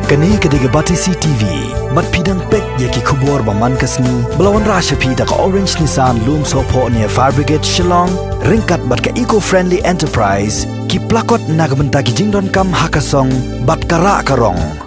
Kani kediga Batisi TV, mat pidang pek yaki kubur baman kasni, belawan rasha pida ka Orange Nissan Loom Sopo near Fire Brigade Shillong, ringkat bat ka eco-friendly enterprise, ki plakot nagbenta ki jingdon kam hakasong, bat kara karong.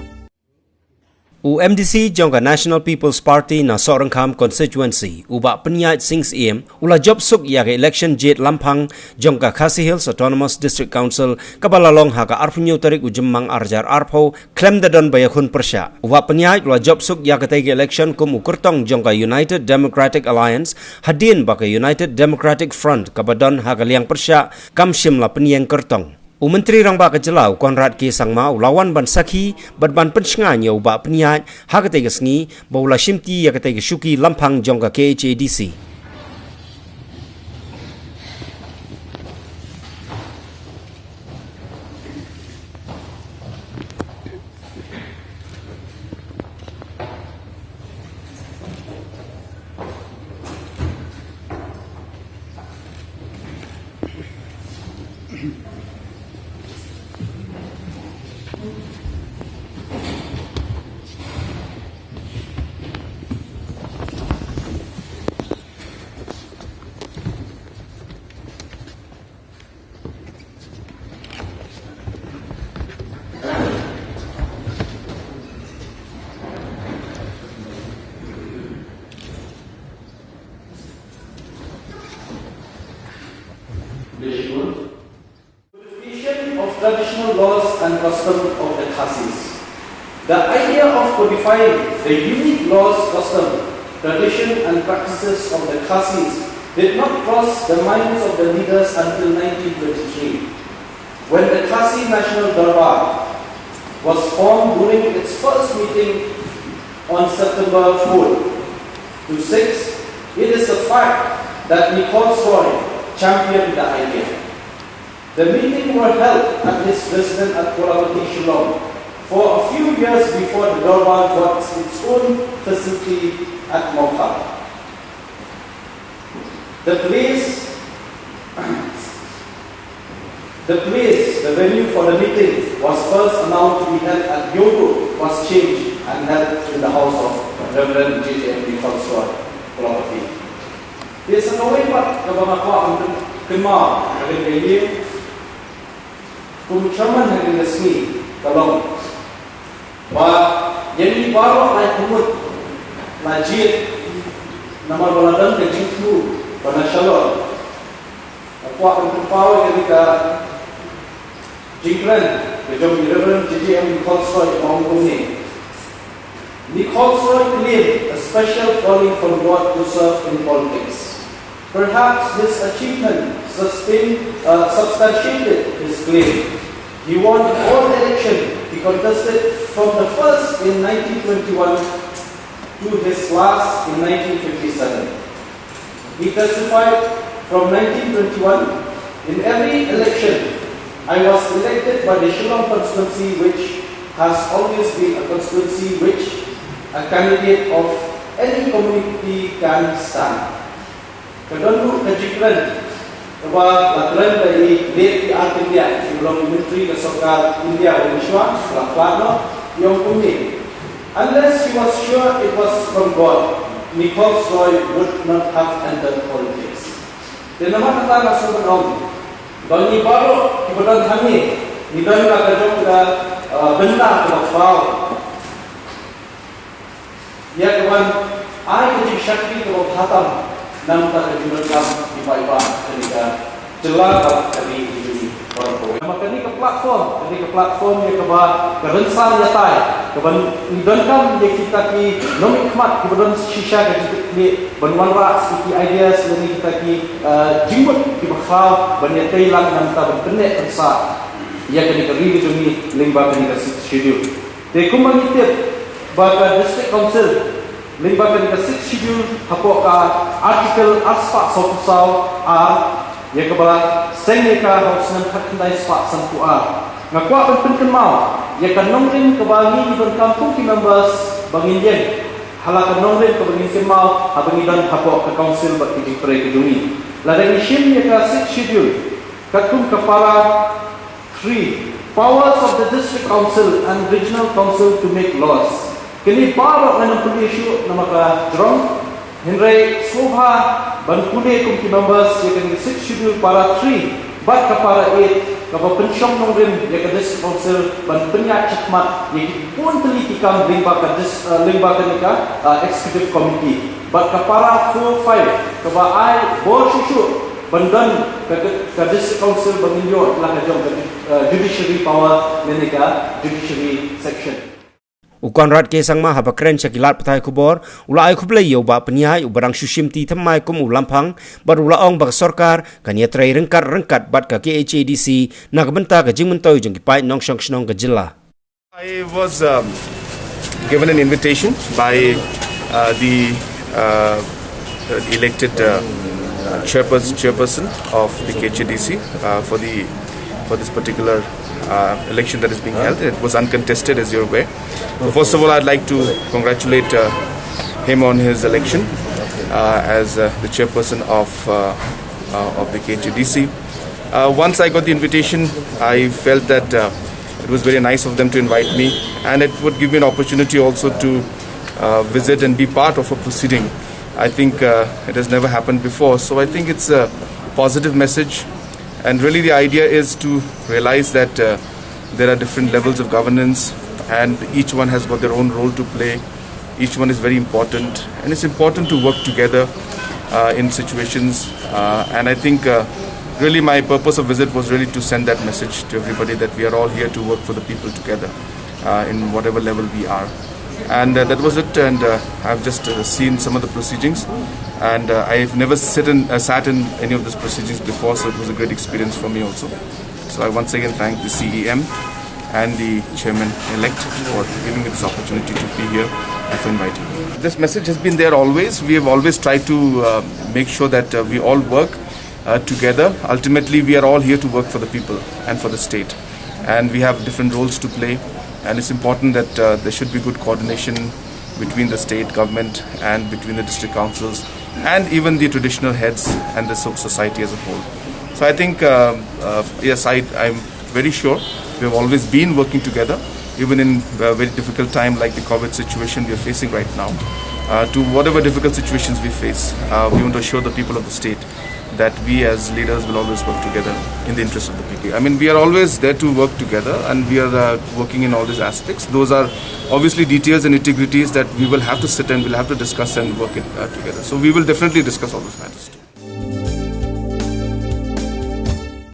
UMDC jongka National People's Party na Sorangkham constituency ubak penyait Sings Iem ula job suk ya ke election jet Lampang jongka Khasi Hills Autonomous District Council kabalalong haka arpunyo tarik ujemmang arjar arpo klem dadon bayakun persya ubak penyait ula job suk ya ke election kum ukurtong jongka United Democratic Alliance hadin baka United Democratic Front kabadon haka liang persya kam shimla penyeng kertong. Menteri Rang Baka Jelau Konrad K. Sangma ulawan ban sakhi badban pencengannya ubak peniat hakatega sengi baula shimti yakatega syuki Lampang jongka KHADC. Codification of traditional laws and customs of the Khasis. The idea of codifying the unique laws, custom, tradition and practices of the Khasis did not cross the minds of the leaders until 1923, when the Khasi National Darbar was formed during its first meeting on September 4 to 6. It is a fact that Nicole Soy championed the idea. The meeting were held at his residence at Kuala Lumpur, Shillong, for a few years before the Darbar got its own facility at Mocha. The venue for the meeting was first announced to be held at Yogo, was changed and held in the house of Reverend J.J.M. Nicole Soy, Kuala Lumpur. Dia senawai pat kebamakwa untuk kema dengan gaya kumcaman dengan resmi kalau bah yang baru ay kumut najib nama baladan ke jingtu pada shalom akwa untuk power ketika jingkran kejom Reverend J.J.M. Nicole Soy mengumumkan Nicole Soy claimed a special calling from God to serve in politics. Perhaps this achievement substantiated his claim. He won all elections he contested from the first in 1921 to his last in 1957. He testified from 1921, in every election, I was elected by the Shillong constituency, which has always been a constituency which a candidate of any community can stand. Kedua kejikran bahwa aturan dari late India sebelum Menteri Kesehatan India Indonesia Laklano yang punya, unless he was sure it was from God, Nicole Soy would not have entered politics. Dan nama kata Rasulullah Om, bagi baru kebetulan kami di dalam kerja kita benda kebawa, ya kawan, I kecil syakri kebawa hatam. Nampak kejumlah di bawah ketika jelas dari ini orang. Maka ini ke platform yang kebah kerensan yatai, keban idonkan dia kita ki nomik mat kebetulan shisha kita ki benwanra siki ideas dari kita ki jinggut ki bakal banyatai lang nampak berpenek tersa. Ia ketika review jumi limba ketika schedule. Dia kumbang itip baka district council limbakan ke 6 schedule hapok ka artikel aspak sotusau yang kebala sengeka harus nampak spak sampu ngakwa penken mau ya kan nongrin kebangi di kampung ki members bangin halakan nongrin ke mau abang dan hapok ke council bagi pre keduni ladang isim ya ka 6 schedule katum kepala 3 powers of the district council and regional council to make laws. Kini para ng issue na maka-drone, Henry Soha Banpune kung members yang 6 schedule para 3, but para 8, kapag pensyong nung rin yung district council ban penyak cikmat yang pun teliti kam limba ka executive committee, but kapara 4, 5 kapag ay board issue bandan ka district council banginyo telah kajong judiciary power nenika judiciary section. Ukan rat ke sang ma habakren chakilat patai kubor ula ai kuble yo ba peniai ubarang sushimti thamai kum ulampang bar ula ong bak sarkar kania trai rengkat bat ka KHADC nagbenta ka jingmentoi jeng kipai nong shong shnong ka jilla. I was given an invitation by the elected chairperson of the KHADC for this particular election that is being held. It was uncontested, as you're aware. So first of all, I'd like to congratulate him on his election as the chairperson of the KHADC. Once I got the invitation, I felt that it was very nice of them to invite me, and it would give me an opportunity also to visit and be part of a proceeding. I think it has never happened before, so I think it's a positive message. And really the idea is to realize that there are different levels of governance and each one has got their own role to play. Each one is very important, and it's important to work together in situations. And I think really my purpose of visit was really to send that message to everybody that we are all here to work for the people together in whatever level we are. And that was it, and I've just seen some of the proceedings, and I've never sat in any of these proceedings before, so it was a great experience for me also. So I once again thank the CEM and the chairman-elect for giving me this opportunity to be here and for inviting me. This message has been there always. We have always tried to make sure that we all work together. Ultimately, we are all here to work for the people and for the state, and we have different roles to play. And it's important that there should be good coordination between the state government and between the district councils and even the traditional heads and the society as a whole. So I think, yes, I'm very sure we have always been working together, even in a very difficult time like the COVID situation we are facing right now. To whatever difficult situations we face, we want to assure the people of the state that we as leaders will always work together in the interest of the people. I mean, we are always there to work together, and we are working in all these aspects. Those are obviously details and integrities that we will have to sit and we'll have to discuss and work it together. So we will definitely discuss all those matters too.